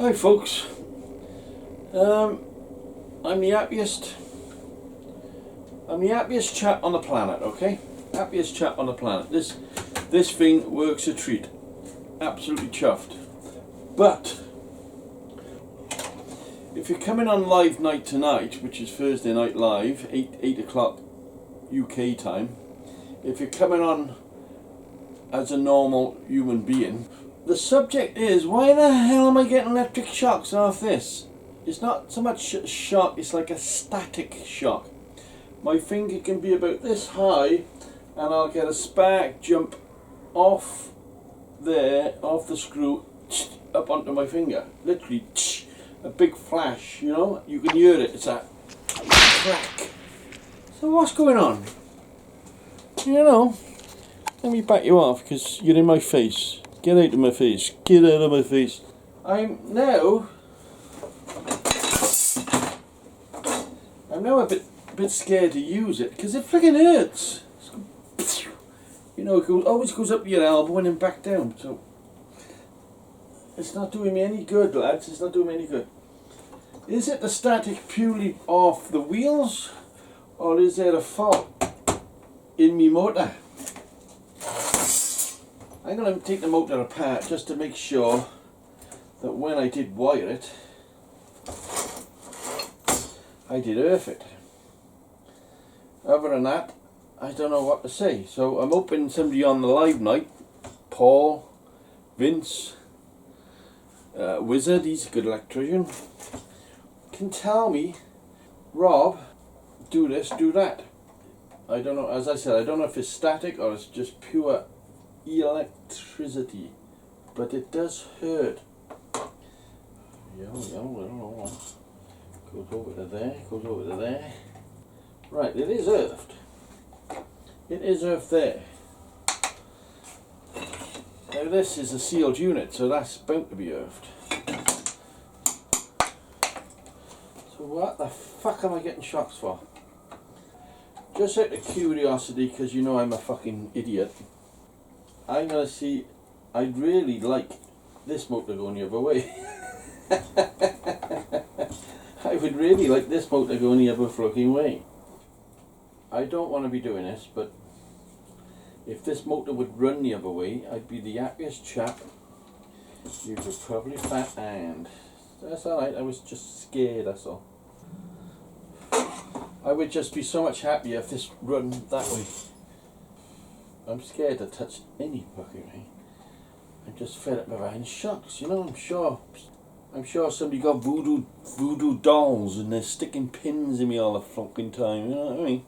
Hi folks, I'm the happiest chap on the planet, okay? Happiest chap on the planet. This thing works a treat. Absolutely chuffed. But if you're coming on live night tonight, which is Thursday Night Live, 8 o'clock UK time, if you're coming on as a normal human being, the subject is, why the hell am I getting electric shocks off this? It's not so much a shock, it's like a static shock. My finger can be about this high and I'll get a spark jump off there, off the screw, up onto my finger. Literally, a big flash, you know? You can hear it, it's a crack. So what's going on? You know, let me back you off because you're in my face. Get out of my face. Get out of my face. I'm now a bit scared to use it because it friggin' hurts. You know, it always goes up your elbow and then back down. So it's not doing me any good, lads. It's not doing me any good. Is it the static purely off the wheels, or is there a fault in me motor? I'm going to take the motor apart just to make sure that when I did wire it, I did earth it. Other than that, I don't know what to say. So I'm hoping somebody on the live night, Paul, Vince, Wizard, he's a good electrician, can tell me, Rob, do this, do that. I don't know, as I said, I don't know if it's static or it's just pure electricity, but it does hurt. Yeah, goes over to there, goes over to there. Right, it is earthed. It is earthed there. Now this is a sealed unit, so that's bound to be earthed. So what the fuck am I getting shocks for? Just out of curiosity, because you know I'm a fucking idiot, I'm going to see, I'd really like this motor going the other way. I would really like this motor going the other fucking way. I don't want to be doing this, but if this motor would run the other way, I'd be the happiest chap you could probably fat hand. That's alright, I was just scared, that's all. I would just be so much happier if this run that way. I'm scared to touch any fucking thing. I'm just fed up with having shocks, you know. I'm sure somebody got voodoo dolls and they're sticking pins in me all the fucking time, you know what I mean?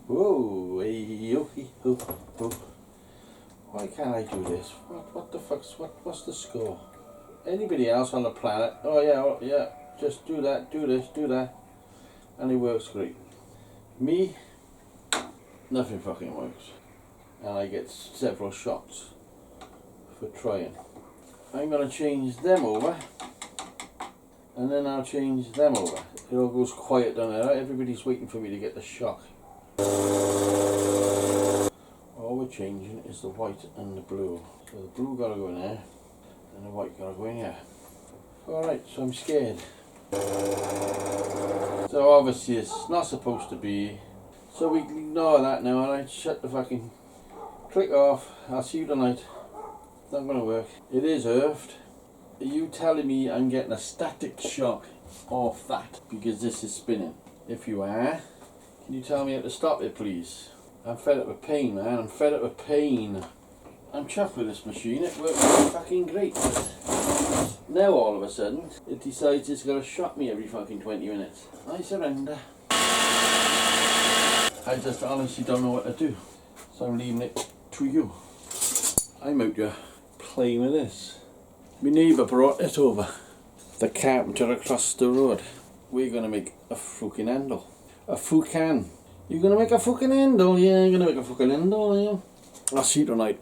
Whoa, hey, oh, oh. Why can't I do this? What the fuck's, what's the score? Anybody else on the planet, oh yeah, just do that, do this, do that, and it works great. Me, nothing fucking works, and I get several shots for trying. I'm going to change them over, and then I'll change them over. It all goes quiet down there, right? Everybody's waiting for me to get the shock. All we're changing is the white and the blue. So the blue got to go in there, and the white got to go in here. Alright, so I'm scared. So obviously it's not supposed to be. So we can ignore that now, and I shut the fucking click off. I'll see you tonight. It's not going to work. It is earthed. Are you telling me I'm getting a static shock off that because this is spinning? If you are, can you tell me how to stop it, please? I'm fed up with pain, man. I'm fed up with pain. I'm chuffed with this machine. It works fucking great. Now all of a sudden, it decides it's going to shock me every fucking 20 minutes. I surrender. I just honestly don't know what to do. So I'm leaving it to you. I'm out here playing with this. My neighbour brought it over. The carpenter across the road. We're going to make a fucking handle. A fucking. You're going to make a fucking handle? Yeah, you're going to make a fucking handle, yeah. I'll see you tonight.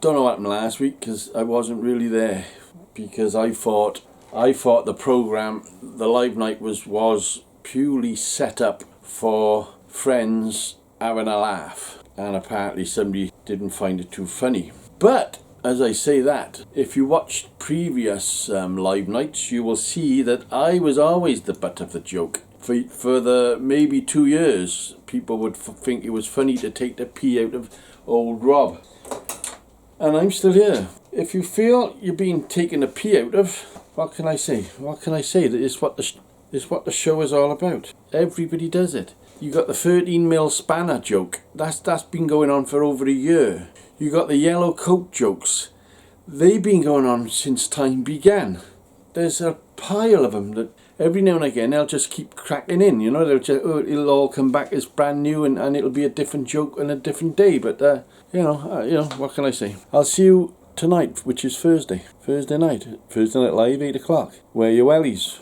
Don't know what happened last week because I wasn't really there. Because I thought the program, the live night was purely set up for friends having a laugh, and apparently somebody didn't find it too funny. But as I say that, if you watched previous live nights, you will see that I was always the butt of the joke. For the maybe 2 years, people would think it was funny to take the pee out of old Rob. And I'm still here. If you feel you're being taken a pee out of, what can I say? What can I say? That is what the show is all about. Everybody does it. You got the 13mm spanner joke. That's been going on for over a year. You got the yellow coat jokes. They've been going on since time began. There's a pile of them that every now and again they'll just keep cracking in. You know, it'll all come back as brand new and it'll be a different joke on a different day. But you know, what can I say? I'll see you tonight, which is Thursday night Live, 8 o'clock. Wear your wellies.